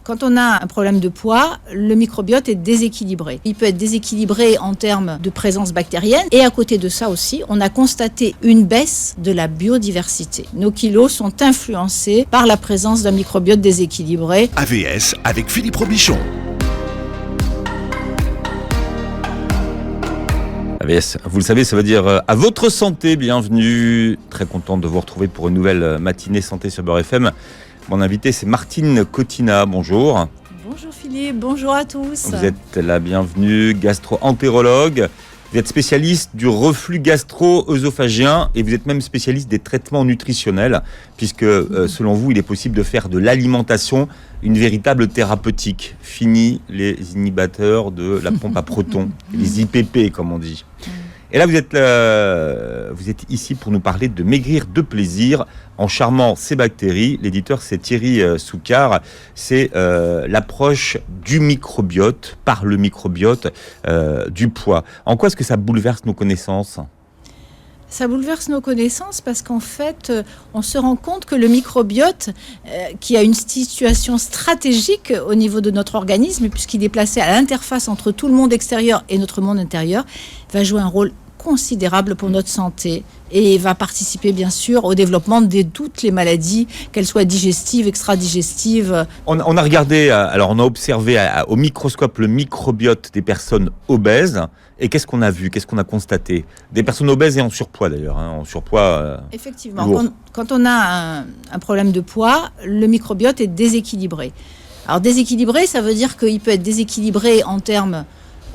Quand on a un problème de poids, le microbiote est déséquilibré. Il peut être déséquilibré en termes de présence bactérienne. Et à côté de ça aussi, on a constaté une baisse de la biodiversité. Nos kilos sont influencés par la présence d'un microbiote déséquilibré. AVS avec Philippe Robichon. AVS, vous le savez, ça veut dire à votre santé, bienvenue. Très content de vous retrouver pour une nouvelle matinée santé sur Beurre FM. Mon invité, c'est Martine Cotina. Bonjour. Bonjour Philippe, bonjour à tous. Vous êtes la bienvenue, gastro-entérologue. Vous êtes spécialiste du reflux gastro-œsophagien et vous êtes même spécialiste des traitements nutritionnels, puisque selon vous, il est possible de faire de l'alimentation une véritable thérapeutique. Fini les inhibiteurs de la pompe à protons, les IPP comme on dit. Et là, vous êtes ici pour nous parler de maigrir de plaisir en charmant ces bactéries. L'éditeur, c'est Thierry Soucard. C'est l'approche du microbiote, par le microbiote, du poids. En quoi est-ce que ça bouleverse nos connaissances ? Ça bouleverse nos connaissances parce qu'en fait, on se rend compte que le microbiote, qui a une situation stratégique au niveau de notre organisme, puisqu'il est placé à l'interface entre tout le monde extérieur et notre monde intérieur, va jouer un rôle considérable pour notre santé et va participer bien sûr au développement de toutes les maladies, qu'elles soient digestives, extra-digestives. On a regardé, alors on a observé au microscope le microbiote des personnes obèses. Et qu'est-ce qu'on a vu ? Qu'est-ce qu'on a constaté ? Des personnes obèses et en surpoids d'ailleurs, en surpoids. Effectivement, quand on a un problème de poids, le microbiote est déséquilibré. Alors déséquilibré, ça veut dire qu'il peut être déséquilibré en termes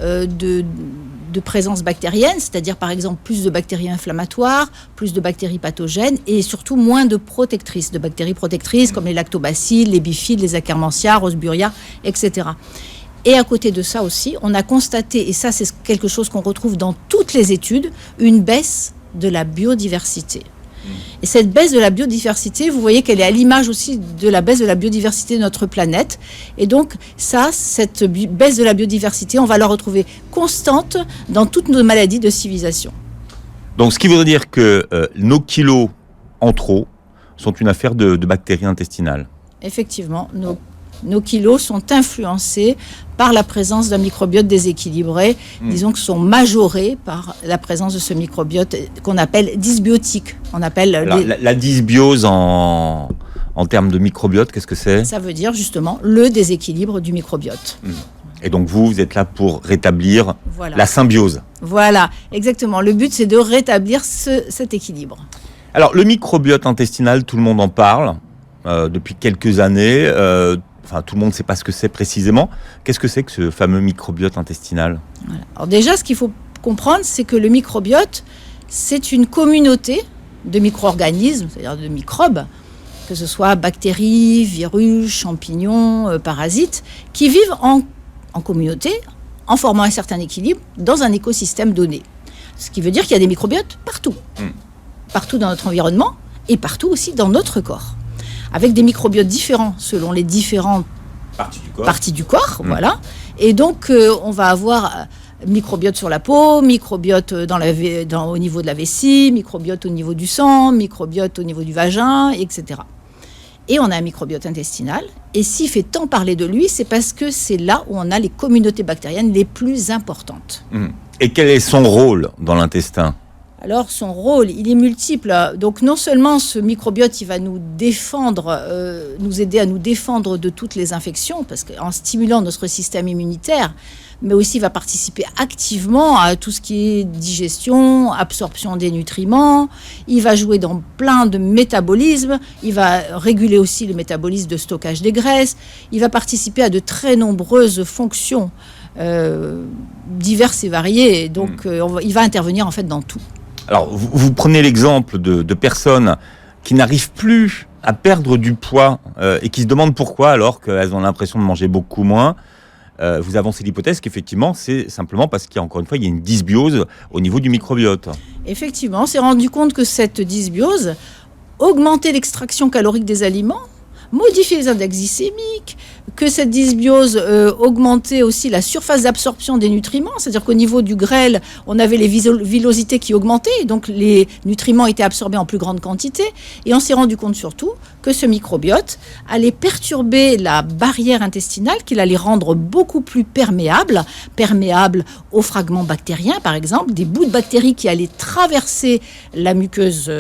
de présence bactérienne, c'est-à-dire par exemple plus de bactéries inflammatoires, plus de bactéries pathogènes et surtout moins de protectrices, de bactéries protectrices comme les lactobacilles, les bifides, les Akkermansia, Rosburgia, etc. Et à côté de ça aussi, on a constaté, et ça c'est quelque chose qu'on retrouve dans toutes les études, une baisse de la biodiversité. Et cette baisse de la biodiversité, vous voyez qu'elle est à l'image aussi de la baisse de la biodiversité de notre planète. Et donc cette baisse de la biodiversité, on va la retrouver constante dans toutes nos maladies de civilisation. Donc ce qui voudrait dire que nos kilos en trop sont une affaire de bactéries intestinales. Effectivement, nos kilos sont influencés par la présence d'un microbiote déséquilibré, disons que sont majorés par la présence de ce microbiote qu'on appelle dysbiotique. On appelle la dysbiose en termes de microbiote, qu'est-ce que c'est ? Ça veut dire justement le déséquilibre du microbiote. Et donc vous êtes là pour rétablir la symbiose. Voilà, exactement. Le but, c'est de rétablir cet équilibre. Alors le microbiote intestinal, tout le monde en parle depuis quelques années. Tout le monde ne sait pas ce que c'est précisément. Qu'est-ce que c'est que ce fameux microbiote intestinal ? Voilà. Alors déjà, ce qu'il faut comprendre, c'est que le microbiote, c'est une communauté de micro-organismes, c'est-à-dire de microbes, que ce soit bactéries, virus, champignons, parasites, qui vivent en communauté, en formant un certain équilibre dans un écosystème donné. Ce qui veut dire qu'il y a des microbiotes partout. Partout dans notre environnement et partout aussi dans notre corps. Avec des microbiotes différents selon les différentes parties du corps, voilà. Et donc, on va avoir microbiote sur la peau, microbiote au niveau de la vessie, microbiote au niveau du sang, microbiote au niveau du vagin, etc. Et on a un microbiote intestinal. Et s'il fait tant parler de lui, c'est parce que c'est là où on a les communautés bactériennes les plus importantes. Et quel est son rôle dans l'intestin ? Alors, son rôle, il est multiple. Donc, non seulement ce microbiote, il va nous défendre, nous aider à nous défendre de toutes les infections, parce qu'en stimulant notre système immunitaire, mais aussi il va participer activement à tout ce qui est digestion, absorption des nutriments. Il va jouer dans plein de métabolismes. Il va réguler aussi le métabolisme de stockage des graisses. Il va participer à de très nombreuses fonctions diverses et variées. Donc, il va intervenir en fait dans tout. Alors, vous prenez l'exemple de personnes qui n'arrivent plus à perdre du poids et qui se demandent pourquoi alors qu'elles ont l'impression de manger beaucoup moins. Vous avancez l'hypothèse qu'effectivement, c'est simplement parce qu'il y a encore une fois, il y a une dysbiose au niveau du microbiote. Effectivement, on s'est rendu compte que cette dysbiose augmentait l'extraction calorique des aliments, modifiait les index glycémiques, que cette dysbiose augmentait aussi la surface d'absorption des nutriments, c'est-à-dire qu'au niveau du grêle, on avait les villosités qui augmentaient, et donc les nutriments étaient absorbés en plus grande quantité, et on s'est rendu compte surtout que ce microbiote allait perturber la barrière intestinale, qu'il allait rendre beaucoup plus perméable aux fragments bactériens, par exemple, des bouts de bactéries qui allaient traverser la muqueuse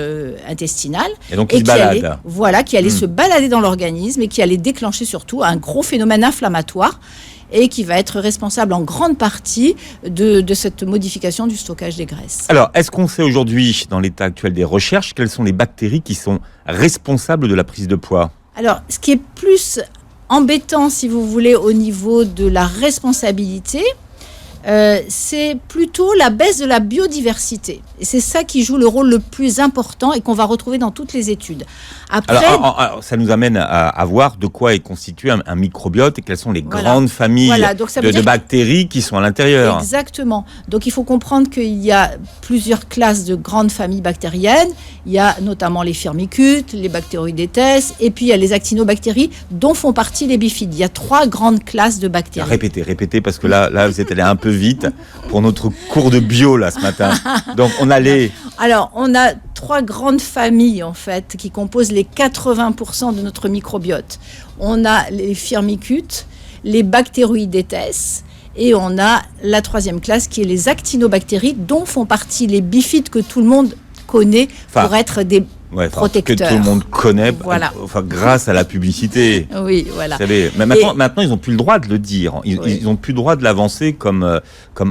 intestinale, et donc qui allaient se balader dans l'organisme et qui allaient déclencher surtout un gros phénomène inflammatoire et qui va être responsable en grande partie de cette modification du stockage des graisses. Alors, est-ce qu'on sait aujourd'hui, dans l'état actuel des recherches, quelles sont les bactéries qui sont responsables de la prise de poids ? Alors, ce qui est plus embêtant, si vous voulez, au niveau de la responsabilité, c'est plutôt la baisse de la biodiversité. Et c'est ça qui joue le rôle le plus important et qu'on va retrouver dans toutes les études. Après, alors, ça nous amène à voir de quoi est constitué un microbiote et quelles sont les grandes familles de bactéries qui sont à l'intérieur. Exactement. Donc il faut comprendre qu'il y a plusieurs classes de grandes familles bactériennes. Il y a notamment les firmicutes, les bactéroïdètes, et puis il y a les actinobactéries dont font partie les bifides. Il y a 3 grandes classes de bactéries. Répétez, parce que là vous êtes allé un peu vite pour notre cours de bio là ce matin. Donc on a les... Alors on a 3 grandes familles en fait qui composent les 80% de notre microbiote. On a les firmicutes, les bactéroïdètes, et on a la 3e classe qui est les actinobactéries dont font partie les bifides que tout le monde connaît pour être des protecteurs. Que tout le monde connaît, grâce à la publicité. Oui, voilà. Vous savez, mais maintenant, ils n'ont plus le droit de le dire. Ils n'ont plus le droit de l'avancer comme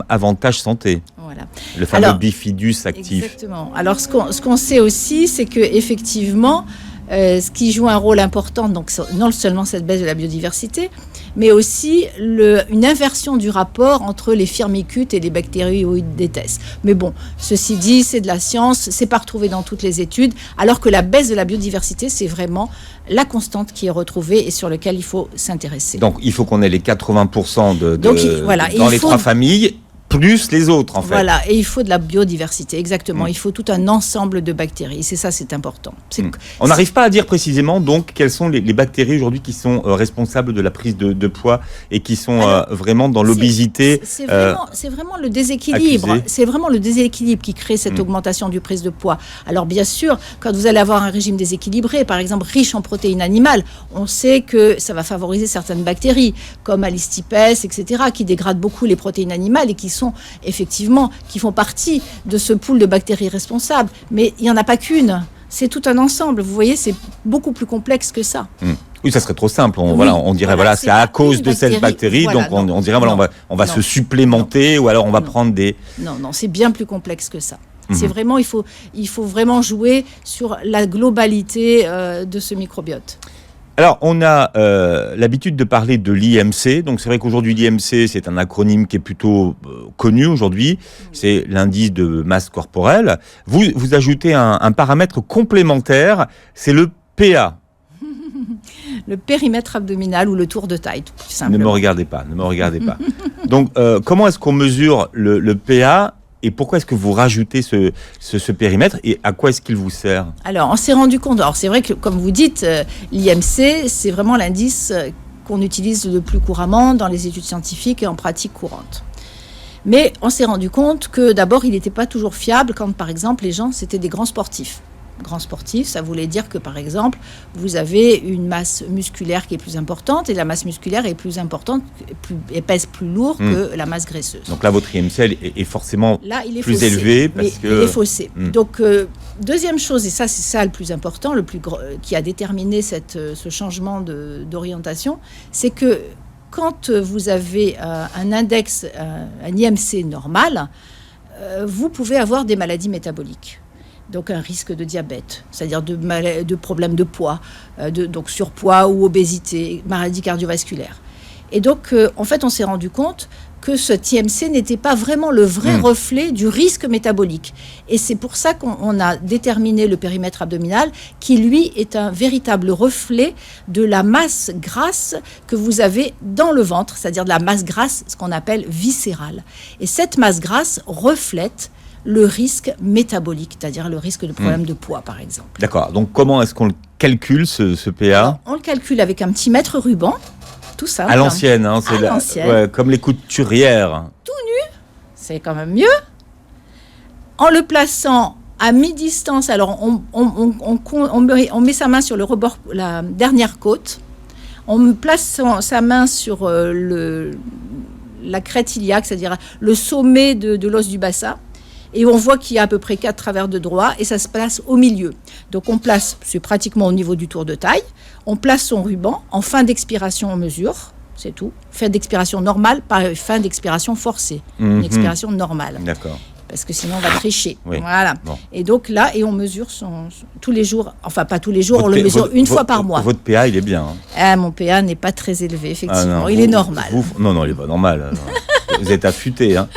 avantage santé. Voilà. Le fameux bifidus actif. Exactement. Alors, ce qu'on sait aussi, c'est que effectivement, ce qui joue un rôle important, donc non seulement cette baisse de la biodiversité, mais aussi une inversion du rapport entre les firmicutes et les bactéroïdètes. Mais bon, ceci dit, c'est de la science, c'est pas retrouvé dans toutes les études, alors que la baisse de la biodiversité, c'est vraiment la constante qui est retrouvée et sur laquelle il faut s'intéresser. Donc, il faut qu'on ait les 80% dans les 3 familles, plus les autres, en fait. Voilà, et il faut de la biodiversité, exactement. Il faut tout un ensemble de bactéries. C'est important. On n'arrive pas à dire précisément, donc, quelles sont les bactéries aujourd'hui qui sont responsables de la prise de poids et qui sont vraiment dans l'obésité. C'est vraiment le déséquilibre. Accusé. C'est vraiment le déséquilibre qui crée cette augmentation du prise de poids. Alors, bien sûr, quand vous allez avoir un régime déséquilibré, par exemple riche en protéines animales, on sait que ça va favoriser certaines bactéries, comme Alistipes, etc., qui dégradent beaucoup les protéines animales et qui font partie de ce pool de bactéries responsables. Mais il n'y en a pas qu'une. C'est tout un ensemble. Vous voyez, c'est beaucoup plus complexe que ça. Oui, ça serait trop simple. On dirait c'est à cause de cette bactérie. Donc on dirait on va se supplémenter ou alors on va prendre des... Non, c'est bien plus complexe que ça. C'est vraiment, il faut vraiment jouer sur la globalité de ce microbiote. Alors, on a l'habitude de parler de l'IMC. Donc, c'est vrai qu'aujourd'hui, l'IMC, c'est un acronyme qui est plutôt connu aujourd'hui. C'est l'indice de masse corporelle. Vous ajoutez un paramètre complémentaire, c'est le PA. Le périmètre abdominal ou le tour de taille, tout simplement. Ne me regardez pas. Donc, comment est-ce qu'on mesure le PA ? Et pourquoi est-ce que vous rajoutez ce périmètre et à quoi est-ce qu'il vous sert ? Alors, on s'est rendu compte, c'est vrai que comme vous dites, l'IMC, c'est vraiment l'indice qu'on utilise le plus couramment dans les études scientifiques et en pratique courante. Mais on s'est rendu compte que d'abord, il n'était pas toujours fiable quand, par exemple, les gens, c'était des grands sportifs. Grand sportif, ça voulait dire que, par exemple, vous avez une masse musculaire qui est plus importante et la masse musculaire est plus importante et pèse plus lourd que la masse graisseuse. Donc là, votre IMC est forcément plus élevé parce que... Il est faussé. Donc, deuxième chose, et ça, c'est ça le plus important, qui a déterminé ce changement d'orientation, c'est que quand vous avez un index, un IMC normal, vous pouvez avoir des maladies métaboliques. Donc un risque de diabète, c'est-à-dire de problèmes de poids, donc surpoids ou obésité, maladie cardiovasculaire. Et donc, en fait, on s'est rendu compte que ce IMC n'était pas vraiment le vrai reflet du risque métabolique. Et c'est pour ça qu'on a déterminé le périmètre abdominal, qui, lui, est un véritable reflet de la masse grasse que vous avez dans le ventre, c'est-à-dire de la masse grasse, ce qu'on appelle viscérale. Et cette masse grasse reflète le risque métabolique, c'est-à-dire le risque de problème de poids, par exemple. D'accord. Donc, comment est-ce qu'on le calcule, ce PA ? Alors, on le calcule avec un petit mètre ruban. tout simple. À l'ancienne, hein, À l'ancienne. ouais, comme les couturières. C'est quand même mieux. En le plaçant à mi-distance, alors on met sa main sur le rebord, la dernière côte. On place sa main sur la crête iliaque, c'est-à-dire le sommet de l'os du bassin. Et on voit qu'il y a à peu près 4 travers de droit et ça se place au milieu. Donc on place, c'est pratiquement au niveau du tour de taille, on place son ruban. En fin d'expiration, on mesure, c'est tout. Fin d'expiration normale, pas fin d'expiration forcée. Une expiration normale. D'accord. Parce que sinon on va tricher. Oui. Voilà. Bon. Et donc là, on mesure tous les jours, enfin pas tous les jours, on le mesure une fois par mois. Votre PA, il est bien. Hein. Mon PA n'est pas très élevé, effectivement. Ah non, il est normal. Non, il n'est pas normal. Vous êtes affûté, hein.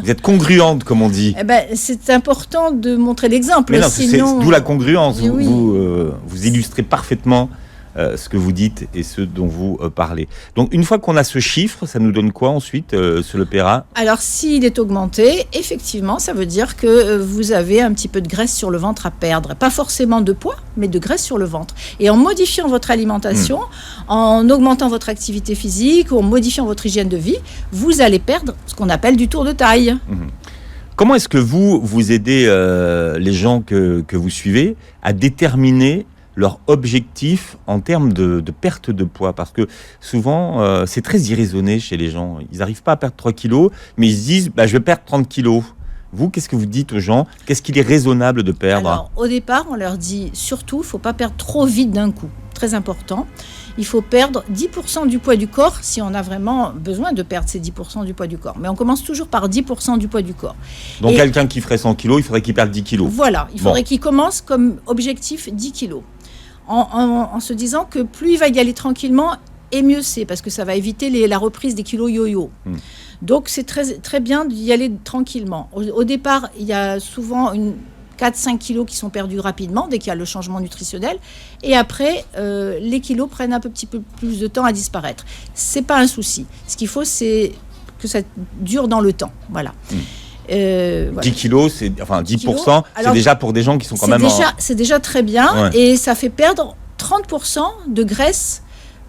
Vous êtes congruente, comme on dit. Eh ben, c'est important de montrer l'exemple. Mais non, sinon... c'est d'où la congruence. Oui. Vous illustrez parfaitement ce que vous dites et ce dont vous parlez. Donc, une fois qu'on a ce chiffre, ça nous donne quoi ensuite sur le PRA ? Alors, s'il est augmenté, effectivement, ça veut dire que vous avez un petit peu de graisse sur le ventre à perdre. Pas forcément de poids, mais de graisse sur le ventre. Et en modifiant votre alimentation, en augmentant votre activité physique ou en modifiant votre hygiène de vie, vous allez perdre ce qu'on appelle du tour de taille. Comment est-ce que vous aidez les gens que vous suivez à déterminer leur objectif en termes de perte de poids? Parce que souvent, c'est très irraisonné chez les gens. Ils n'arrivent pas à perdre 3 kilos, mais ils se disent je vais perdre 30 kilos. Vous, qu'est-ce que vous dites aux gens? Qu'est-ce qu'il est raisonnable de perdre? Alors, au départ, on leur dit surtout, il ne faut pas perdre trop vite d'un coup. Très important. Il faut perdre 10% du poids du corps si on a vraiment besoin de perdre ces 10% du poids du corps. Mais on commence toujours par 10% du poids du corps. Donc, quelqu'un qui ferait 100 kilos, il faudrait qu'il perde 10 kilos. Voilà, il faudrait qu'il commence comme objectif 10 kilos. En se disant que plus il va y aller tranquillement, et mieux c'est, parce que ça va éviter la reprise des kilos yo-yo. Donc, c'est très, très bien d'y aller tranquillement. Au départ, il y a souvent 4-5 kilos qui sont perdus rapidement, dès qu'il y a le changement nutritionnel. Et après, les kilos prennent un petit peu plus de temps à disparaître. Ce n'est pas un souci. Ce qu'il faut, c'est que ça dure dans le temps. Voilà. 10 kilos, 10%, kilos, c'est déjà pour des gens qui sont quand même... C'est déjà très bien, et ça fait perdre 30% de graisse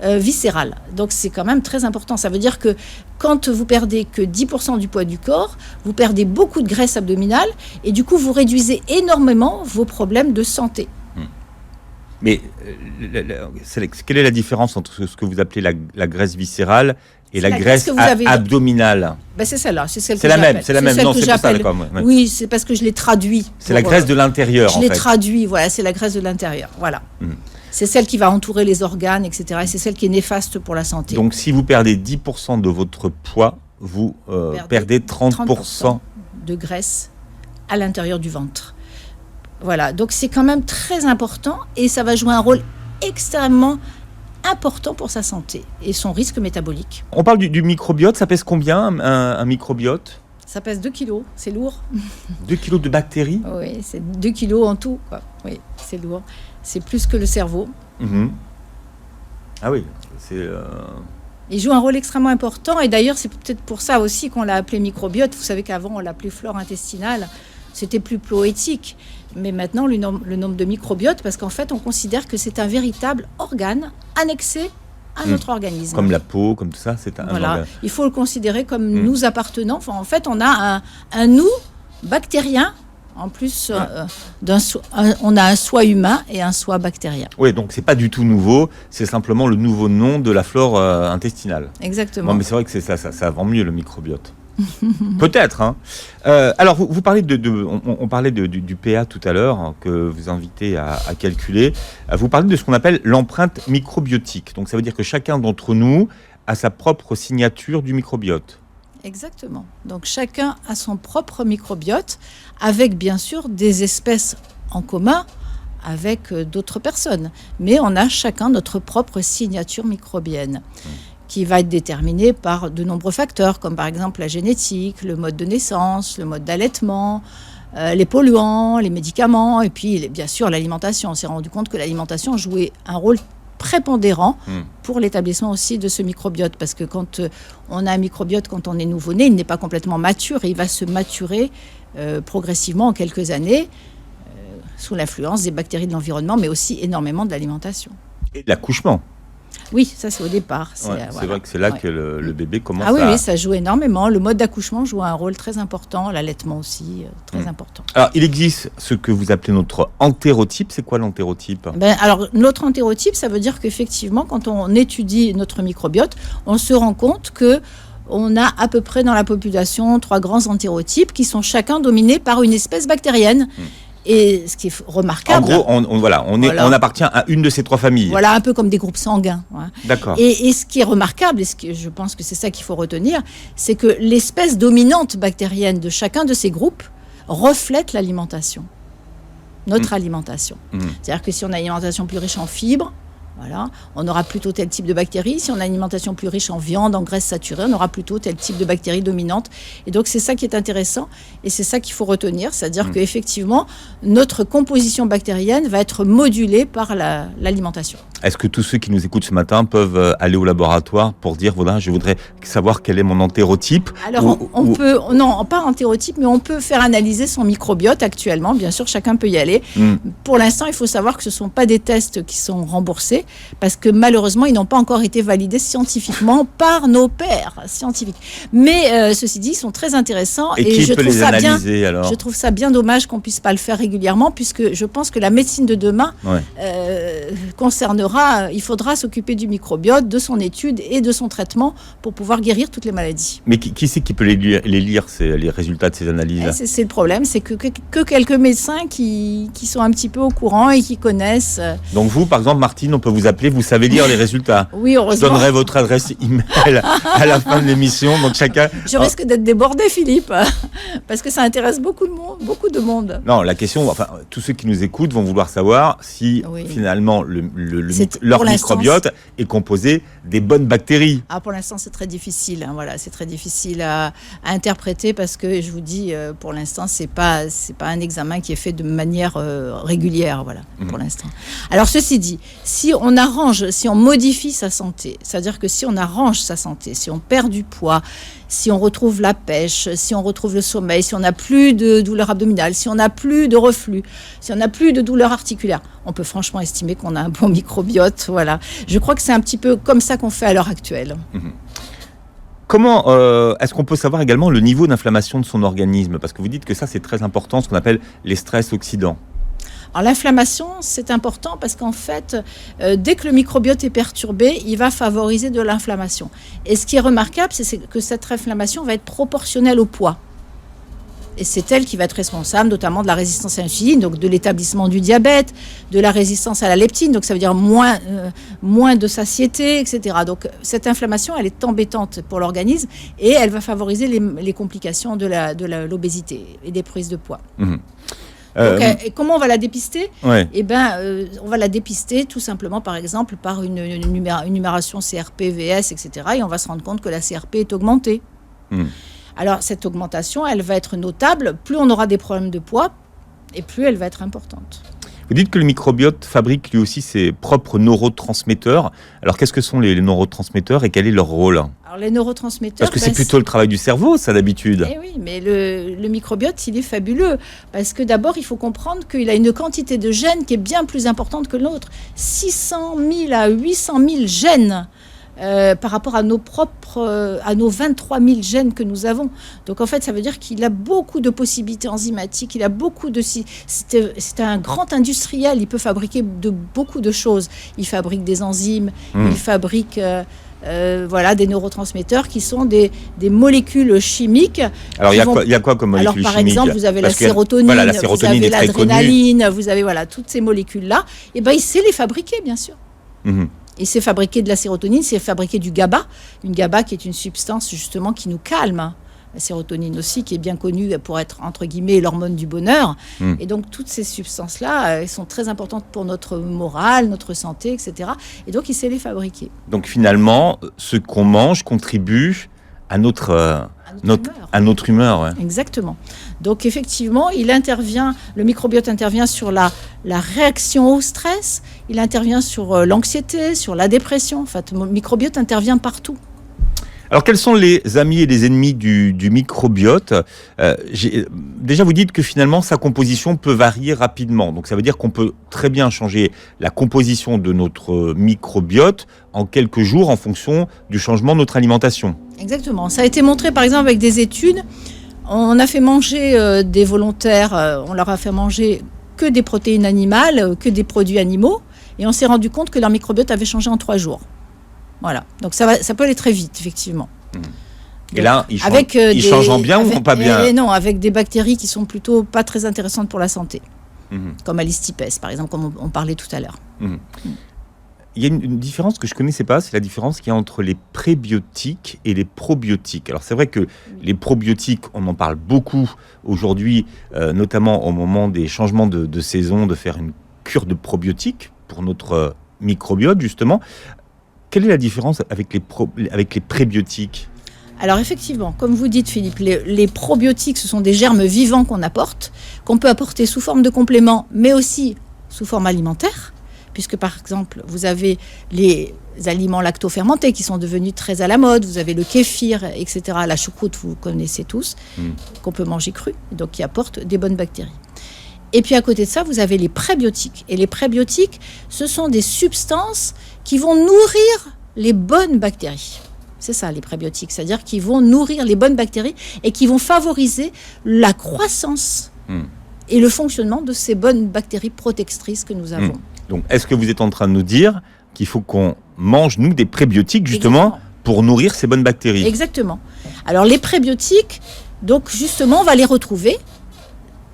viscérale. Donc c'est quand même très important. Ça veut dire que quand vous perdez que 10% du poids du corps, vous perdez beaucoup de graisse abdominale, et du coup vous réduisez énormément vos problèmes de santé. Mais quelle est la différence entre ce que vous appelez la graisse viscérale et la graisse abdominale? C'est celle-là, c'est celle que c'est la même. Non, c'est pas ça, d'accord. Ouais. Oui, c'est parce que je l'ai traduit. C'est la graisse de l'intérieur, Je l'ai traduit, voilà, c'est la graisse de l'intérieur, voilà. C'est celle qui va entourer les organes, etc. Et c'est celle qui est néfaste pour la santé. Donc, si vous perdez 10% de votre poids, vous perdez 30% de graisse à l'intérieur du ventre. Voilà, donc c'est quand même très important et ça va jouer un rôle extrêmement important pour sa santé et son risque métabolique. On parle du microbiote, ça pèse combien un microbiote? Ça pèse 2 kilos, c'est lourd. 2 kilos de bactéries? Oui, c'est 2 kilos en tout, quoi. Oui, c'est lourd. C'est plus que le cerveau. Ah oui, c'est... Il joue un rôle extrêmement important et d'ailleurs c'est peut-être pour ça aussi qu'on l'a appelé microbiote. Vous savez qu'avant on l'appelait flore intestinale, c'était plus poétique. Mais maintenant le nombre de microbiotes, parce qu'en fait on considère que c'est un véritable organe annexé à notre organisme. Comme la peau, comme tout ça, c'est un organe. Il faut le considérer comme nous appartenant. Enfin, en fait on a un nous bactérien. En plus, on a un soi humain et un soi bactérien. Oui, donc c'est pas du tout nouveau, c'est simplement le nouveau nom de la flore intestinale. Exactement. Non, mais c'est vrai que c'est ça vend mieux le microbiote. Peut-être. Hein. Alors, vous parlez on parlait du PA tout à l'heure, hein, que vous invitez à calculer. Vous parlez de ce qu'on appelle l'empreinte microbiotique. Donc, ça veut dire que chacun d'entre nous a sa propre signature du microbiote. Exactement. Donc chacun a son propre microbiote, avec bien sûr des espèces en commun avec d'autres personnes. Mais on a chacun notre propre signature microbienne qui va être déterminée par de nombreux facteurs, comme par exemple la génétique, le mode de naissance, le mode d'allaitement, les polluants, les médicaments, et puis bien sûr l'alimentation. On s'est rendu compte que l'alimentation jouait un rôle prépondérant pour l'établissement aussi de ce microbiote, parce que quand on a un microbiote, quand on est nouveau-né, il n'est pas complètement mature et il va se maturer progressivement en quelques années sous l'influence des bactéries de l'environnement, mais aussi énormément de l'alimentation. Et de l'accouchement. Oui, ça c'est au départ. C'est vrai que c'est là que le bébé commence à... Oui, ça joue énormément. Le mode d'accouchement joue un rôle très important, l'allaitement aussi, très important. Alors, il existe ce que vous appelez notre entérotype. C'est quoi l'entérotype ? Alors, notre entérotype, ça veut dire qu'effectivement, quand on étudie notre microbiote, on se rend compte que on a à peu près dans la population 3 grands entérotypes qui sont chacun dominés par une espèce bactérienne. Et ce qui est remarquable... En gros, on appartient à une de ces 3 familles. Voilà, un peu comme des groupes sanguins. Ouais. D'accord. Et ce qui est remarquable, et je pense que c'est ça qu'il faut retenir, c'est que l'espèce dominante bactérienne de chacun de ces groupes reflète l'alimentation. Notre alimentation. C'est-à-dire que si on a une alimentation plus riche en fibres, voilà, on aura plutôt tel type de bactéries. Si on a une alimentation plus riche en viande, en graisse saturée, on aura plutôt tel type de bactéries dominantes. Et donc, c'est ça qui est intéressant et c'est ça qu'il faut retenir. C'est-à-dire qu'effectivement, notre composition bactérienne va être modulée par l'alimentation. Est-ce que tous ceux qui nous écoutent ce matin peuvent aller au laboratoire pour dire, voilà, je voudrais savoir quel est mon entérotype ? Alors, on peut, non, pas entérotype, mais on peut faire analyser son microbiote actuellement. Bien sûr, chacun peut y aller. Pour l'instant, il faut savoir que ce ne sont pas des tests qui sont remboursés parce que malheureusement, ils n'ont pas encore été validés scientifiquement par nos pairs scientifiques. Mais ceci dit, ils sont très intéressants. Et qui peut les analyser alors ? Je trouve ça bien dommage qu'on ne puisse pas le faire régulièrement puisque je pense que la médecine de demain concernera. Il faudra s'occuper du microbiote, de son étude et de son traitement pour pouvoir guérir toutes les maladies. Mais qui c'est qui peut les lire les résultats de ces analyses ? C'est le problème, c'est que quelques médecins qui sont un petit peu au courant et qui connaissent. Donc vous, par exemple, Martine, on peut vous appeler, vous savez lire les résultats. Oui, heureusement. Je donnerai votre adresse email à la fin de l'émission, donc chacun... Je risque d'être débordé, Philippe, parce que ça intéresse beaucoup de monde. Non, la question, enfin, tous ceux qui nous écoutent vont vouloir savoir si finalement leur microbiote est composé des bonnes bactéries. Pour l'instant, c'est très difficile. Voilà, c'est très difficile à interpréter parce que je vous dis, pour l'instant, c'est pas un examen qui est fait de manière régulière. Voilà, pour l'instant. Alors, ceci dit, si on modifie sa santé, c'est-à-dire que si on arrange sa santé, si on perd du poids, si on retrouve la pêche, si on retrouve le sommeil, si on n'a plus de douleur abdominale, si on n'a plus de reflux, si on n'a plus de douleur articulaire, on peut franchement estimer qu'on a un bon microbiote. Voilà. Je crois que c'est un petit peu comme ça qu'on fait à l'heure actuelle. Comment est-ce qu'on peut savoir également le niveau d'inflammation de son organisme ? Parce que vous dites que ça, c'est très important, ce qu'on appelle les stress oxydants. Alors l'inflammation, c'est important parce qu'en fait, dès que le microbiote est perturbé, il va favoriser de l'inflammation. Et ce qui est remarquable, c'est que cette inflammation va être proportionnelle au poids. Et c'est elle qui va être responsable notamment de la résistance à l'insuline, donc de l'établissement du diabète, de la résistance à la leptine, donc ça veut dire moins de satiété, etc. Donc cette inflammation, elle est embêtante pour l'organisme et elle va favoriser les complications de l'obésité et des prises de poids. Donc, et comment on va la dépister ? Eh ben, on va la dépister tout simplement, par exemple, par une numération CRP, VS, etc. Et on va se rendre compte que la CRP est augmentée. Alors, cette augmentation, elle va être notable. Plus on aura des problèmes de poids, et plus elle va être importante. Vous dites que le microbiote fabrique lui aussi ses propres neurotransmetteurs. Alors, qu'est-ce que sont les neurotransmetteurs et quel est leur rôle ? Alors, les neurotransmetteurs... Parce que c'est plutôt le travail du cerveau, ça, d'habitude. Eh oui, mais le microbiote, il est fabuleux. Parce que d'abord, il faut comprendre qu'il a une quantité de gènes qui est bien plus importante que l'autre. 600 000 à 800 000 gènes. Par rapport à nos 23 000 gènes que nous avons. Donc en fait, ça veut dire qu'il a beaucoup de possibilités enzymatiques, il a beaucoup de... C'est un grand industriel, il peut fabriquer beaucoup de choses. Il fabrique des enzymes, il fabrique... des neurotransmetteurs qui sont des molécules chimiques. Alors, il y a quoi comme molécules chimiques ? Par exemple, vous avez la sérotonine, vous avez l'adrénaline, vous avez toutes ces molécules-là. Et ben, il sait les fabriquer, bien sûr. Il sait fabriquer de la sérotonine, il sait fabriquer du GABA. Une GABA qui est une substance justement qui nous calme. La sérotonine aussi, qui est bien connue pour être, entre guillemets, l'hormone du bonheur. Et donc, toutes ces substances-là, elles sont très importantes pour notre morale, notre santé, etc. Et donc, il sait les fabriquer. Donc, finalement, ce qu'on mange contribue à notre humeur. Ouais. Exactement. Donc effectivement, le microbiote intervient sur la réaction au stress, il intervient sur l'anxiété, sur la dépression. En fait, le microbiote intervient partout. Alors, quels sont les amis et les ennemis du microbiote ? Déjà, vous dites que finalement, sa composition peut varier rapidement. Donc, ça veut dire qu'on peut très bien changer la composition de notre microbiote en quelques jours en fonction du changement de notre alimentation. Exactement. Ça a été montré, par exemple, avec des études. On a fait manger des volontaires, on leur a fait manger que des protéines animales, que des produits animaux. Et on s'est rendu compte que leur microbiote avait changé en 3 jours. Voilà, donc ça peut aller très vite, effectivement. Et là, il change en bien ou pas bien ? Non, avec des bactéries qui sont plutôt pas très intéressantes pour la santé, comme Alistipes, par exemple, comme on parlait tout à l'heure. Il y a une différence que je ne connaissais pas, c'est la différence qu'il y a entre les prébiotiques et les probiotiques. Alors c'est vrai que les probiotiques, on en parle beaucoup aujourd'hui, notamment au moment des changements de saison, de faire une cure de probiotiques pour notre microbiote, justement. Quelle est la différence avec les prébiotiques ? Alors effectivement, comme vous dites Philippe, les probiotiques, ce sont des germes vivants qu'on apporte, qu'on peut apporter sous forme de complément, mais aussi sous forme alimentaire, puisque par exemple, vous avez les aliments lactofermentés qui sont devenus très à la mode, vous avez le kéfir, etc., la choucroute, vous connaissez tous, qu'on peut manger cru, donc qui apportent des bonnes bactéries. Et puis à côté de ça, vous avez les prébiotiques. Et les prébiotiques, ce sont des substances qui vont nourrir les bonnes bactéries. C'est ça, les prébiotiques. C'est-à-dire qu'ils vont nourrir les bonnes bactéries et qui vont favoriser la croissance et le fonctionnement de ces bonnes bactéries protectrices que nous avons. Donc, est-ce que vous êtes en train de nous dire qu'il faut qu'on mange, nous, des prébiotiques, justement, pour nourrir ces bonnes bactéries ? Exactement. Alors, les prébiotiques, donc, justement, on va les retrouver.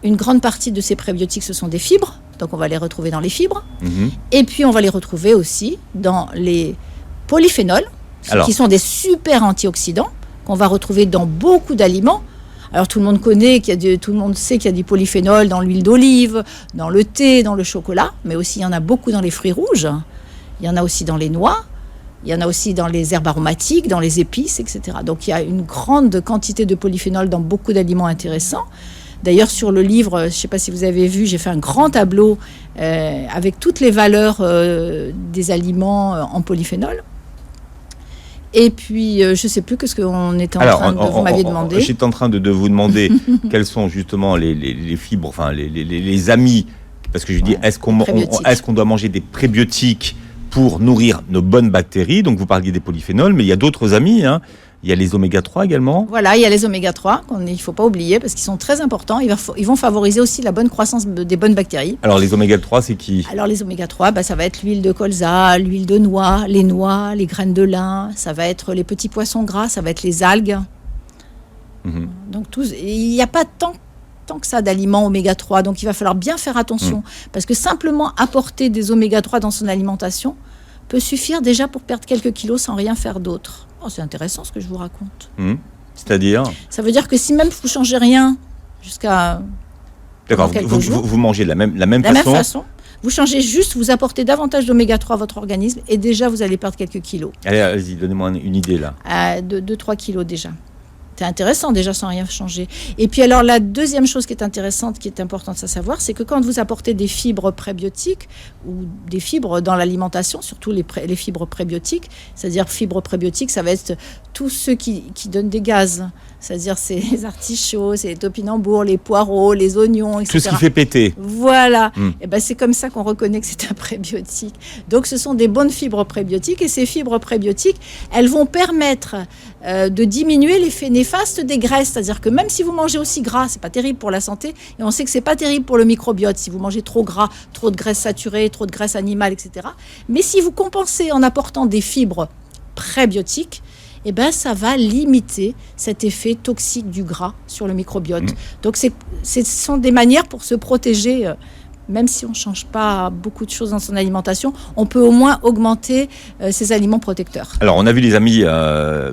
Une grande partie de ces prébiotiques, ce sont des fibres. Donc, on va les retrouver dans les fibres. Et puis, on va les retrouver aussi dans les polyphénols, qui sont des super antioxydants, qu'on va retrouver dans beaucoup d'aliments. Alors, tout le monde sait qu'il y a du polyphénol dans l'huile d'olive, dans le thé, dans le chocolat. Mais aussi, il y en a beaucoup dans les fruits rouges. Il y en a aussi dans les noix. Il y en a aussi dans les herbes aromatiques, dans les épices, etc. Donc, il y a une grande quantité de polyphénol dans beaucoup d'aliments intéressants. D'ailleurs, sur le livre, je ne sais pas si vous avez vu, j'ai fait un grand tableau avec toutes les valeurs des aliments en polyphénol. Et puis, je ne sais plus ce qu'on était vous m'aviez demandé. J'étais en train de vous demander quels sont justement les fibres, enfin les amis, parce que je dis, est-ce qu'on doit manger des prébiotiques pour nourrir nos bonnes bactéries ? Donc, vous parliez des polyphénols, mais il y a d'autres amis, hein. Il y a les oméga 3 également. Voilà, il y a les oméga 3 qu'il ne faut pas oublier parce qu'ils sont très importants. Ils vont favoriser aussi la bonne croissance des bonnes bactéries. Alors les oméga 3, c'est qui ? Alors les oméga 3, ça va être l'huile de colza, l'huile de noix, les graines de lin. Ça va être les petits poissons gras, ça va être les algues. Donc il n'y a pas tant que ça d'aliments oméga 3. Donc il va falloir bien faire attention. Parce que simplement apporter des oméga 3 dans son alimentation peut suffire déjà pour perdre quelques kilos sans rien faire d'autre. Oh, c'est intéressant ce que je vous raconte. C'est-à-dire ? Ça veut dire que si même vous ne changez rien jusqu'à quelques jours, vous mangez de la même façon. Même façon. Vous changez juste, vous apportez davantage d'oméga 3 à votre organisme et déjà vous allez perdre quelques kilos. Allez-y, donnez-moi une idée là. 2-3 kilos déjà. C'est intéressant déjà sans rien changer. Et puis alors la deuxième chose qui est intéressante, qui est importante à savoir, c'est que quand vous apportez des fibres prébiotiques ou des fibres dans l'alimentation, surtout les fibres prébiotiques, c'est-à-dire fibres prébiotiques, ça va être tous ceux qui donnent des gaz. C'est-à-dire c'est les artichauts, c'est les topinambours, les poireaux, les oignons, etc. Tout ce qui fait péter. Voilà. Et c'est comme ça qu'on reconnaît que c'est un prébiotique. Donc ce sont des bonnes fibres prébiotiques et ces fibres prébiotiques, elles vont permettre de diminuer l'effet néfaste des graisses. C'est-à-dire que même si vous mangez aussi gras, c'est pas terrible pour la santé et on sait que c'est pas terrible pour le microbiote si vous mangez trop gras, trop de graisse saturée, trop de graisse animale, etc. Mais si vous compensez en apportant des fibres prébiotiques, ça va limiter cet effet toxique du gras sur le microbiote. Donc, ce sont des manières pour se protéger, même si on ne change pas beaucoup de choses dans son alimentation, on peut au moins augmenter ces aliments protecteurs. Alors, on a vu les amis,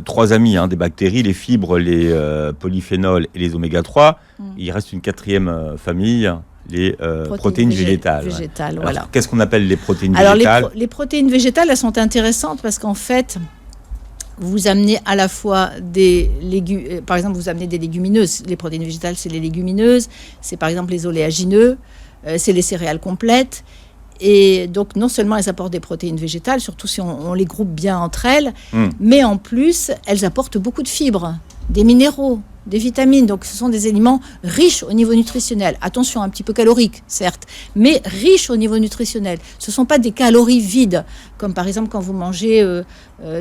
3 amis des bactéries, les fibres, les polyphénols et les oméga 3. Il reste une 4e famille, les protéines végétales. Alors, voilà. Qu'est-ce qu'on appelle les protéines végétales ? Alors, les protéines végétales, elles sont intéressantes parce qu'en fait, vous amenez à la fois des légumes, par exemple, vous amenez des légumineuses. Les protéines végétales, c'est les légumineuses, c'est par exemple les oléagineux, c'est les céréales complètes. Et donc, non seulement elles apportent des protéines végétales, surtout si on les groupe bien entre elles, mais en plus, elles apportent beaucoup de fibres, des minéraux, des vitamines. Donc, ce sont des aliments riches au niveau nutritionnel. Attention, un petit peu caloriques, certes, mais riches au niveau nutritionnel. Ce ne sont pas des calories vides, comme par exemple quand vous mangez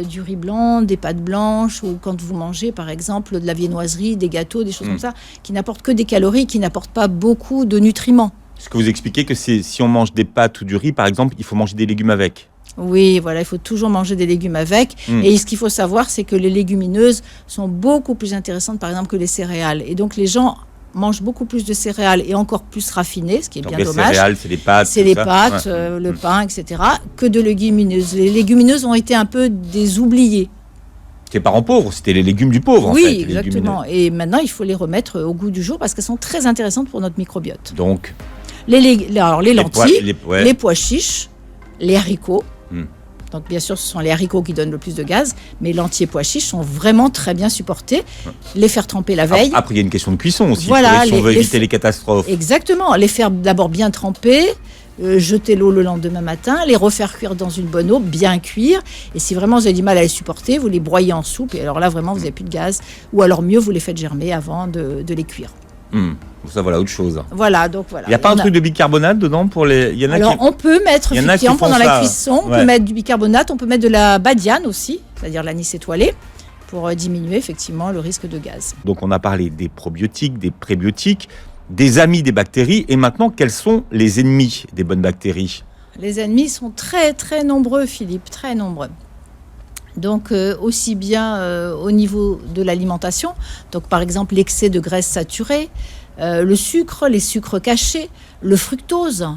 du riz blanc, des pâtes blanches, ou quand vous mangez, par exemple, de la viennoiserie, des gâteaux, des choses comme ça, qui n'apportent que des calories, qui n'apportent pas beaucoup de nutriments. Ce que vous expliquez, que c'est si on mange des pâtes ou du riz, par exemple, il faut manger des légumes avec. Oui, voilà, il faut toujours manger des légumes avec. Et ce qu'il faut savoir, c'est que les légumineuses sont beaucoup plus intéressantes, par exemple, que les céréales. Et donc, les gens mangent beaucoup plus de céréales et encore plus raffinées, ce qui est Donc bien les dommage. céréales, c'est les pâtes. C'est tout les ça. pâtes, Ouais. le pain, etc., que de légumineuses. Les légumineuses ont été un peu des oubliées. C'est parents pauvres, c'était les légumes du pauvre, en fait. Oui, les exactement. légumineuses. Et maintenant, il faut les remettre au goût du jour parce qu'elles sont très intéressantes pour notre microbiote. Donc, Alors, les lentilles, ouais. les pois chiches, les haricots. Hmm. Donc, bien sûr, ce sont les haricots qui donnent le plus de gaz, mais lentilles et pois chiches sont vraiment très bien supportés. Les faire tremper la veille. Après, il y a une question de cuisson aussi. Voilà, si on veut éviter les catastrophes. Exactement. Les faire d'abord bien tremper, jeter l'eau le lendemain matin, les refaire cuire dans une bonne eau, bien cuire. Et si vraiment vous avez du mal à les supporter, vous les broyez en soupe. Et alors là, vraiment, vous n'avez plus de gaz. Ou alors mieux, vous les faites germer avant de les cuire. Ça, voilà, autre chose. Voilà, donc voilà. Il n'y a pas un truc de bicarbonate dedans pour les. Il y en a Alors, qui... on peut mettre, il y en a qui effectivement, font pendant la ça. cuisson, on Ouais. peut mettre du bicarbonate, on peut mettre de la badiane aussi, c'est-à-dire l'anis étoilé, pour diminuer effectivement le risque de gaz. Donc, on a parlé des probiotiques, des prébiotiques, des amis des bactéries. Et maintenant, quels sont les ennemis des bonnes bactéries? Les ennemis sont très, très nombreux, Philippe, très nombreux. Donc, aussi bien au niveau de l'alimentation, donc par exemple l'excès de graisse saturée, le sucre, les sucres cachés, le fructose.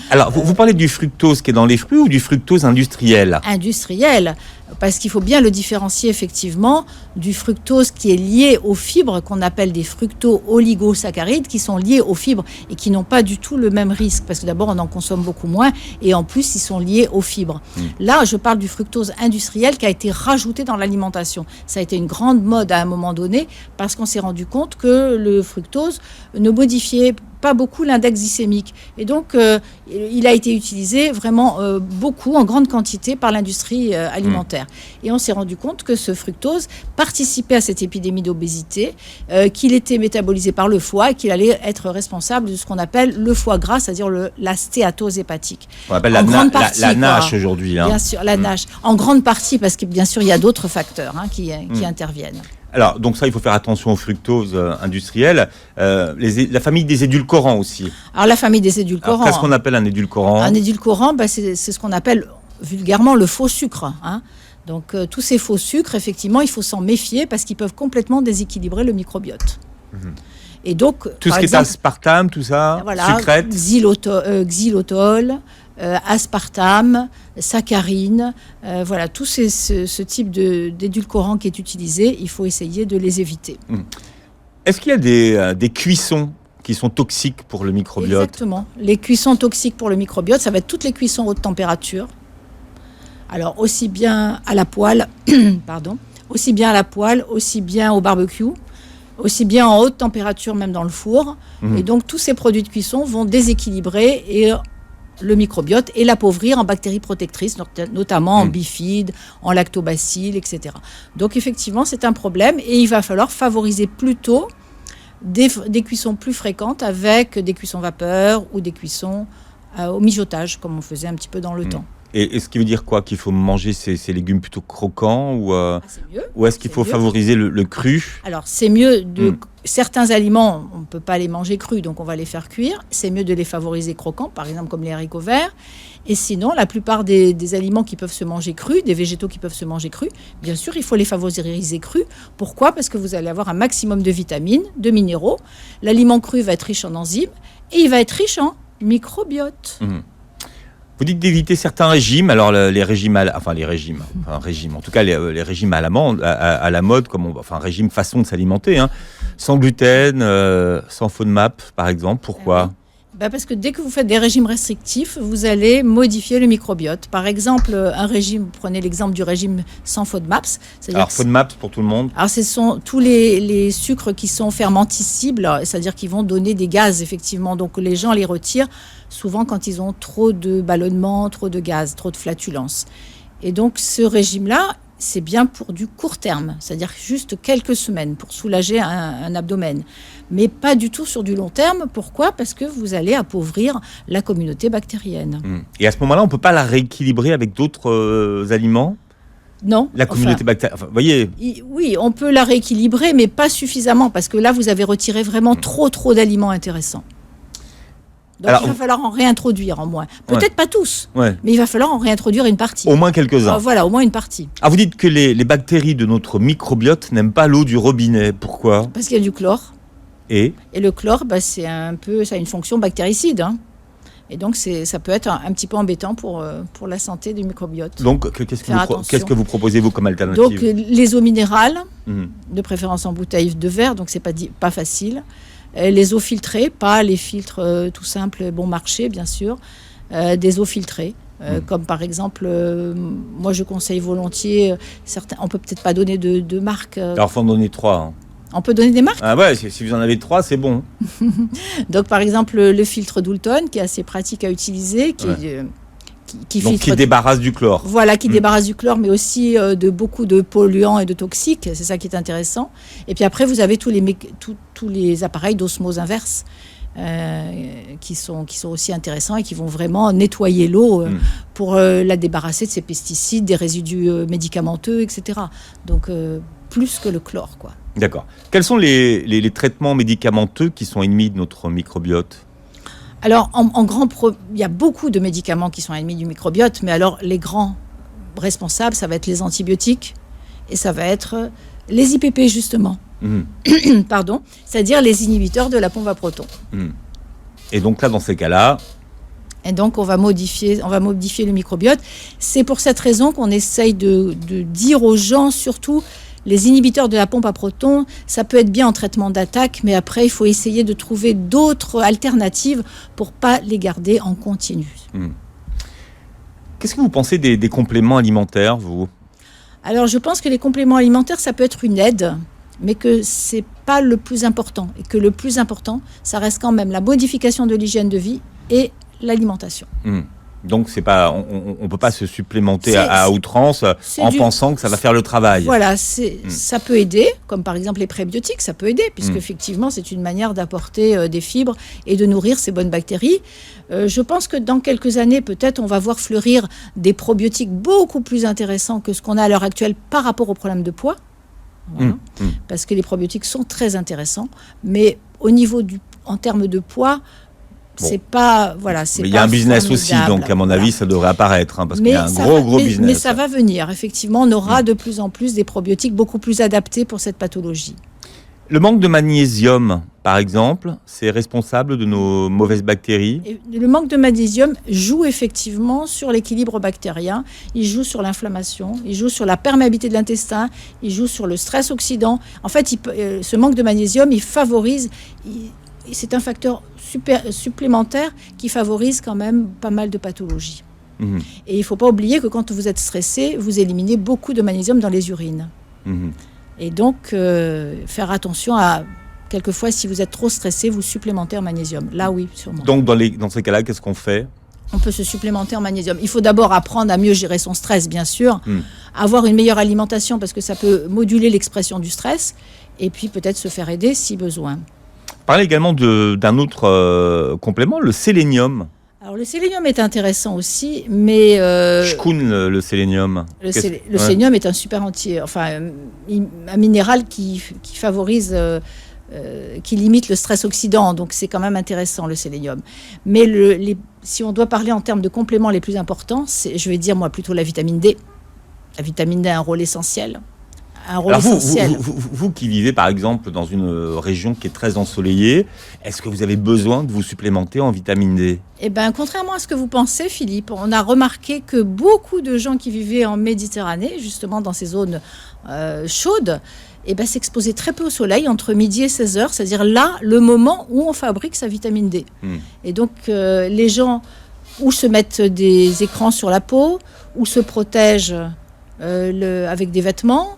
Alors, vous parlez du fructose qui est dans les fruits ou du fructose industriel? Industriel, parce qu'il faut bien le différencier effectivement du fructose qui est lié aux fibres, qu'on appelle des fructo-oligosaccharides, qui sont liés aux fibres et qui n'ont pas du tout le même risque, parce que d'abord on en consomme beaucoup moins, et en plus ils sont liés aux fibres. Là, je parle du fructose industriel qui a été rajouté dans l'alimentation. Ça a été une grande mode à un moment donné, parce qu'on s'est rendu compte que le fructose ne modifiait pas beaucoup l'index glycémique. Et donc, il a été utilisé vraiment beaucoup, en grande quantité, par l'industrie alimentaire. Et on s'est rendu compte que ce fructose participait à cette épidémie d'obésité, qu'il était métabolisé par le foie et qu'il allait être responsable de ce qu'on appelle le foie gras, c'est-à-dire la stéatose hépatique. On appelle En grande partie, la quoi. NASH aujourd'hui. Hein. Bien sûr, la NASH. En grande partie, parce que bien sûr, il y a d'autres facteurs qui interviennent. Alors, donc ça, il faut faire attention au fructose industriel. La famille des édulcorants aussi. Alors, la famille des édulcorants. Alors, qu'est-ce qu'on appelle un édulcorant? Un édulcorant, c'est ce qu'on appelle vulgairement le faux sucre. Donc, tous ces faux sucres, effectivement, il faut s'en méfier parce qu'ils peuvent complètement déséquilibrer le microbiote. Et donc, Tout ce qui est aspartame, tout ça, sucrète. Xylitol, aspartame, saccharine, voilà, tout ce type d'édulcorant qui est utilisé, il faut essayer de les éviter. Est-ce qu'il y a des cuissons qui sont toxiques pour le microbiote? Exactement. Les cuissons toxiques pour le microbiote, ça va être toutes les cuissons haute température. Alors, aussi bien à la poêle, aussi bien au barbecue, aussi bien en haute température, même dans le four. Et donc, tous ces produits de cuisson vont déséquilibrer le microbiote et l'appauvrir en bactéries protectrices, notamment en bifides, en lactobacilles, etc. Donc, effectivement, c'est un problème et il va falloir favoriser plutôt des cuissons plus fréquentes avec des cuissons vapeur ou des cuissons au mijotage, comme on faisait un petit peu dans le temps. Et ce qui veut dire quoi? Qu'il faut manger ces légumes plutôt croquants c'est mieux. ou est-ce qu'il faut favoriser le cru? Alors, c'est mieux certains aliments, on ne peut pas les manger crus, donc on va les faire cuire. C'est mieux de les favoriser croquants, par exemple comme les haricots verts. Et sinon, la plupart des aliments qui peuvent se manger crus, des végétaux qui peuvent se manger crus, bien sûr, il faut les favoriser crus. Pourquoi? Parce que vous allez avoir un maximum de vitamines, de minéraux. L'aliment cru va être riche en enzymes et il va être riche en microbiote. Vous dites d'éviter certains régimes. Alors les régimes, en tout cas les régimes à la mode, comme régime façon de s'alimenter, sans gluten, sans FODMAP par exemple. Pourquoi? Parce que dès que vous faites des régimes restrictifs, vous allez modifier le microbiote. Par exemple, un régime, prenez l'exemple du régime sans FODMAPs. Alors FODMAPs pour tout le monde. Alors ce sont tous les sucres qui sont fermenticibles, c'est-à-dire qui vont donner des gaz effectivement. Donc les gens les retirent souvent quand ils ont trop de ballonnement, trop de gaz, trop de flatulence. Et donc ce régime-là, c'est bien pour du court terme, c'est-à-dire juste quelques semaines pour soulager un abdomen, mais pas du tout sur du long terme. Pourquoi ? Parce que vous allez appauvrir la communauté bactérienne. Et à ce moment-là, on ne peut pas la rééquilibrer avec d'autres aliments ? Non. La communauté bactérienne, vous voyez. Oui, on peut la rééquilibrer, mais pas suffisamment, parce que là, vous avez retiré vraiment trop d'aliments intéressants. Donc il va falloir en réintroduire en moins. Peut-être pas tous, mais il va falloir en réintroduire une partie. Au moins quelques-uns. Voilà, au moins une partie. Ah, vous dites que les bactéries de notre microbiote n'aiment pas l'eau du robinet. Pourquoi ? Parce qu'il y a du chlore. Et le chlore, ça a une fonction bactéricide. Hein. Et donc ça peut être un petit peu embêtant pour la santé du microbiote. Donc qu'est-ce que vous proposez, vous, comme alternative ? Donc les eaux minérales, de préférence en bouteille de verre, donc c'est pas facile. Les eaux filtrées, pas les filtres tout simples, bon marché, bien sûr. Des eaux filtrées, comme par exemple, moi je conseille volontiers, on peut peut-être pas donner de marque. Alors, il faut en donner 3. Hein. On peut donner des marques ? Ah ouais, si vous en avez 3, c'est bon. Donc par exemple, le filtre Doulton, qui est assez pratique à utiliser, qui débarrasse du chlore. Voilà, qui débarrasse du chlore, mais aussi de beaucoup de polluants et de toxiques. C'est ça qui est intéressant. Et puis après, vous avez tous les appareils d'osmose inverse qui sont aussi intéressants et qui vont vraiment nettoyer l'eau pour la débarrasser de ces pesticides, des résidus médicamenteux, etc. Donc plus que le chlore, quoi. D'accord. Quels sont les traitements médicamenteux qui sont ennemis de notre microbiote ? Alors, il y a beaucoup de médicaments qui sont ennemis du microbiote, mais alors les grands responsables, ça va être les antibiotiques et ça va être les IPP, justement. Pardon, c'est-à-dire les inhibiteurs de la pompe à protons. Et donc là, dans ces cas-là... Et donc, on va modifier le microbiote. C'est pour cette raison qu'on essaye de dire aux gens, surtout, les inhibiteurs de la pompe à protons, ça peut être bien en traitement d'attaque, mais après, il faut essayer de trouver d'autres alternatives pour pas les garder en continu. Qu'est-ce que vous pensez des compléments alimentaires, vous ? Alors, je pense que les compléments alimentaires, ça peut être une aide, mais que c'est pas le plus important. Et que le plus important, ça reste quand même la modification de l'hygiène de vie et l'alimentation. Donc c'est pas, on peut pas se supplémenter à outrance en pensant que ça va faire le travail. Voilà, ça peut aider, comme par exemple les prébiotiques, ça peut aider, puisque effectivement c'est une manière d'apporter des fibres et de nourrir ces bonnes bactéries. Je pense que dans quelques années, peut-être, on va voir fleurir des probiotiques beaucoup plus intéressants que ce qu'on a à l'heure actuelle par rapport au problème de poids. Voilà. Parce que les probiotiques sont très intéressants, mais en termes de poids, c'est pas, voilà, c'est. Mais il y a un business aussi, donc à mon avis, ça devrait apparaître, parce qu'il y a un gros business. Mais ça va venir. Effectivement, on aura de plus en plus des probiotiques beaucoup plus adaptés pour cette pathologie. Le manque de magnésium, par exemple, c'est responsable de nos mauvaises bactéries. Et le manque de magnésium joue effectivement sur l'équilibre bactérien, il joue sur l'inflammation, il joue sur la perméabilité de l'intestin, il joue sur le stress oxydant. En fait, ce manque de magnésium, il favorise... c'est un facteur supplémentaire qui favorise quand même pas mal de pathologies. Et il ne faut pas oublier que quand vous êtes stressé, vous éliminez beaucoup de magnésium dans les urines. Et donc, faire attention à, quelquefois, si vous êtes trop stressé, vous supplémentez en magnésium. Là, oui, sûrement. Donc, dans ces cas-là, qu'est-ce qu'on fait ? On peut se supplémenter en magnésium. Il faut d'abord apprendre à mieux gérer son stress, bien sûr, avoir une meilleure alimentation parce que ça peut moduler l'expression du stress, et puis peut-être se faire aider si besoin. Parlez également d'un autre complément, le sélénium. Alors le sélénium est intéressant aussi, mais... Shkoun, le sélénium. Le sélénium est un super un minéral qui favorise, qui limite le stress oxydant, donc c'est quand même intéressant le sélénium. Mais si on doit parler en termes de compléments les plus importants, je vais dire moi plutôt la vitamine D. La vitamine D a un rôle essentiel. Alors vous qui vivez par exemple dans une région qui est très ensoleillée, est-ce que vous avez besoin de vous supplémenter en vitamine D ? Eh bien, contrairement à ce que vous pensez, Philippe, on a remarqué que beaucoup de gens qui vivaient en Méditerranée, justement dans ces zones chaudes, s'exposaient très peu au soleil entre midi et 16h, c'est-à-dire là, le moment où on fabrique sa vitamine D. Et donc, les gens ou se mettent des écrans sur la peau, ou se protègent avec des vêtements,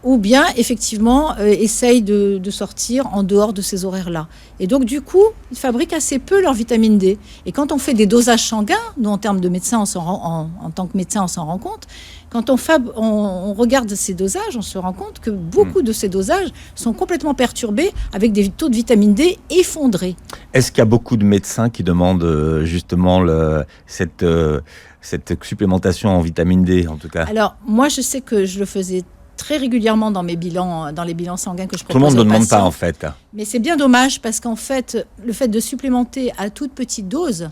ou bien effectivement essayent de sortir en dehors de ces horaires-là. Et donc du coup, ils fabriquent assez peu leur vitamine D. Et quand on fait des dosages sanguins, nous en termes de médecin, en tant que médecin, on s'en rend compte. Quand on regarde ces dosages, on se rend compte que beaucoup de ces dosages sont complètement perturbés avec des taux de vitamine D effondrés. Est-ce qu'il y a beaucoup de médecins qui demandent justement cette supplémentation en vitamine D, en tout cas? Alors, moi, je sais que je le faisais très régulièrement dans les bilans sanguins que je propose. Tout le monde ne aux demande patients. pas, en fait. Mais c'est bien dommage parce qu'en fait, le fait de supplémenter à toute petite dose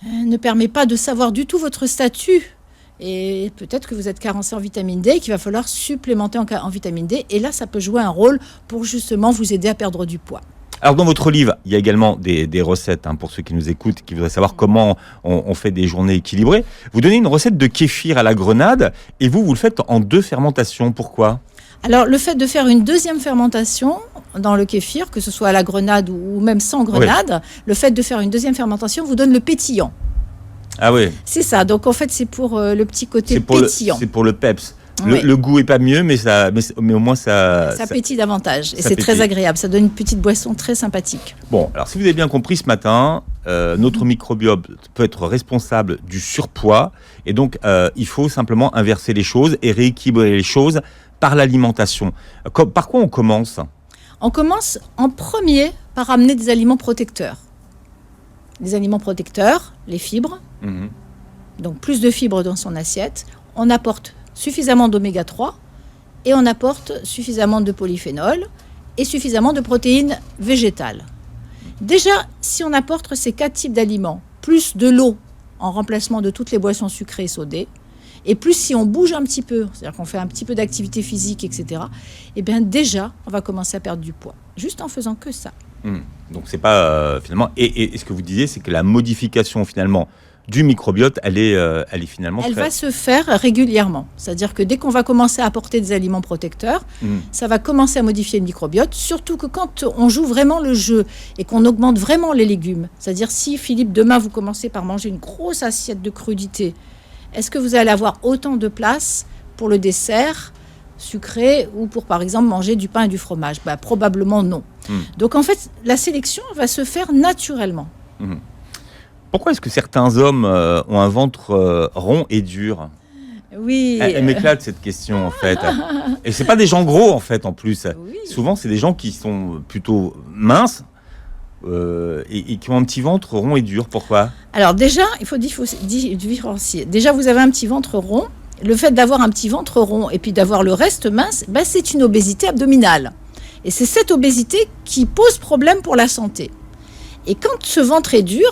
ne permet pas de savoir du tout votre statut. Et peut-être que vous êtes carencé en vitamine D et qu'il va falloir supplémenter en vitamine D. Et là, ça peut jouer un rôle pour justement vous aider à perdre du poids. Alors dans votre livre, il y a également des recettes pour ceux qui nous écoutent, qui voudraient savoir comment on fait des journées équilibrées. Vous donnez une recette de kéfir à la grenade et vous le faites en 2 fermentations. Pourquoi ? Alors le fait de faire une deuxième fermentation dans le kéfir, que ce soit à la grenade ou même sans grenade, le fait de faire une deuxième fermentation vous donne le pétillant. Ah oui. C'est ça. Donc en fait c'est pour le petit côté pétillant. C'est pour le peps. Le goût est pas mieux, mais au moins ça pétille davantage. Et c'est très agréable. Ça donne une petite boisson très sympathique. Bon, alors si vous avez bien compris ce matin, notre microbiote peut être responsable du surpoids. Et donc, il faut simplement inverser les choses et rééquilibrer les choses par l'alimentation. Par quoi on commence ? On commence en premier par amener des aliments protecteurs. Les aliments protecteurs, les fibres. Donc plus de fibres dans son assiette. On apporte suffisamment d'oméga 3 et on apporte suffisamment de polyphénol et suffisamment de protéines végétales. Déjà, si on apporte ces 4 types d'aliments, plus de l'eau en remplacement de toutes les boissons sucrées et sodées, et plus si on bouge un petit peu, c'est-à-dire qu'on fait un petit peu d'activité physique, etc., eh bien déjà, on va commencer à perdre du poids, juste en faisant que ça. Donc c'est pas finalement... Et ce que vous disiez, c'est que la modification finalement du microbiote, elle est finalement... Elle va se faire régulièrement. C'est-à-dire que dès qu'on va commencer à apporter des aliments protecteurs, ça va commencer à modifier le microbiote, surtout que quand on joue vraiment le jeu et qu'on augmente vraiment les légumes. C'est-à-dire si, Philippe, demain, vous commencez par manger une grosse assiette de crudité, est-ce que vous allez avoir autant de place pour le dessert sucré ou pour, par exemple, manger du pain et du fromage ? Probablement non. Donc, en fait, la sélection va se faire naturellement. Pourquoi est-ce que certains hommes ont un ventre rond et dur ? Oui. Elle m'éclate cette question en fait. Et c'est pas des gens gros en fait en plus. Oui. Souvent c'est des gens qui sont plutôt minces et qui ont un petit ventre rond et dur. Pourquoi ? Alors déjà, il faut différencier. Déjà, vous avez un petit ventre rond. Le fait d'avoir un petit ventre rond et puis d'avoir le reste mince, c'est une obésité abdominale. Et c'est cette obésité qui pose problème pour la santé. Et quand ce ventre est dur,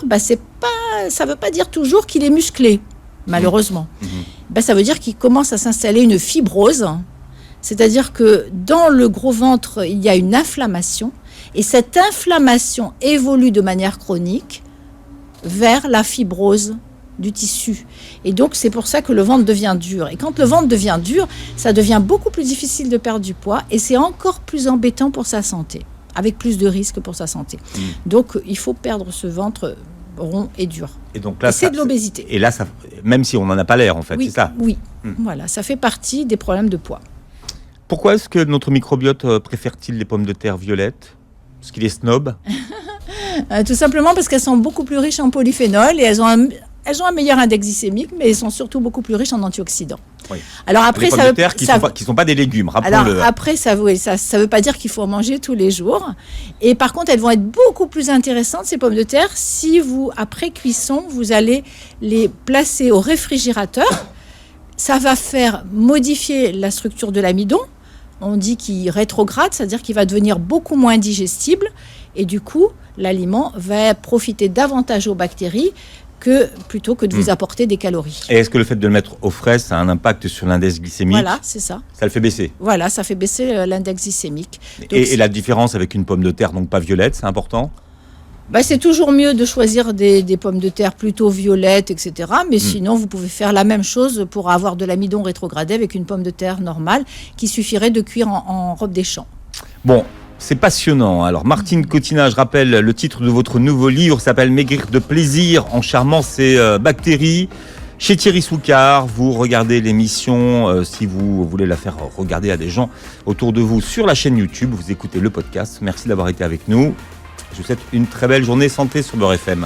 ça ne veut pas dire toujours qu'il est musclé, malheureusement. Ça veut dire qu'il commence à s'installer une fibrose, c'est-à-dire que dans le gros ventre, il y a une inflammation, et cette inflammation évolue de manière chronique vers la fibrose du tissu. Et donc, c'est pour ça que le ventre devient dur. Et quand le ventre devient dur, ça devient beaucoup plus difficile de perdre du poids, et c'est encore plus embêtant pour sa santé, avec plus de risques pour sa santé. Donc, il faut perdre ce ventre rond et dur. Et donc là, c'est de l'obésité. Et là, même si on n'en a pas l'air, en fait, c'est ça ? Oui, voilà, ça fait partie des problèmes de poids. Pourquoi est-ce que notre microbiote préfère-t-il les pommes de terre violettes ? Parce qu'il est snob ? Tout simplement parce qu'elles sont beaucoup plus riches en polyphénol et elles ont un meilleur index glycémique, mais elles sont surtout beaucoup plus riches en antioxydants. Oui. Alors après, les pommes de terre qui sont pas des légumes, rappelons-le. Alors après, ça veut pas dire qu'il faut en manger tous les jours. Et par contre, elles vont être beaucoup plus intéressantes, ces pommes de terre, si vous, après cuisson, vous allez les placer au réfrigérateur. Ça va faire modifier la structure de l'amidon. On dit qu'il rétrograde, c'est-à-dire qu'il va devenir beaucoup moins digestible. Et du coup, l'aliment va profiter davantage aux bactéries plutôt que de vous apporter des calories. Et est-ce que le fait de le mettre au frais, ça a un impact sur l'index glycémique ? Voilà, c'est ça. Ça le fait baisser ? Voilà, ça fait baisser l'index glycémique. Donc, et la différence avec une pomme de terre, donc pas violette, c'est important ? C'est toujours mieux de choisir des pommes de terre plutôt violettes, etc. Mais sinon, vous pouvez faire la même chose pour avoir de l'amidon rétrogradé avec une pomme de terre normale qui suffirait de cuire en robe des champs. Bon. C'est passionnant. Alors, Martine Cottina, je rappelle le titre de votre nouveau livre, s'appelle « Maigrir de plaisir en charmant ses bactéries ». chez Thierry Soucard. Vous regardez l'émission, si vous voulez la faire regarder à des gens autour de vous sur la chaîne YouTube. Vous écoutez le podcast. Merci d'avoir été avec nous. Je vous souhaite une très belle journée santé sur Beurre FM.